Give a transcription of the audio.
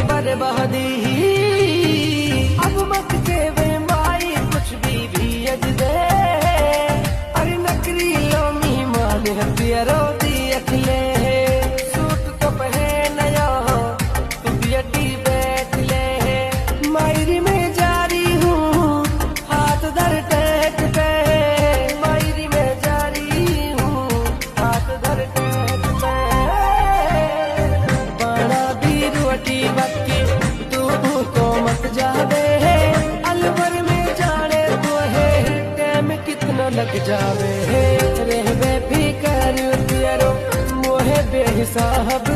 बर्बादी। अब मत के वे माई कुछ भी अज दे, अरे नकरी लोमी मान पियरो दी अखले। सूट तो पहन नया तू बियटी बैठ ले, मायरी में जारी हूँ हाथ दर टेक पे, मायरी में जारी हूँ हाथ दर टेक पे। बाड़ा भी रोटी बक्की तू को मत जावे, अलवर में जाने तो है टाइम कितना लग जावे। रहबे भी कर पियरो मोहे बेहिसाब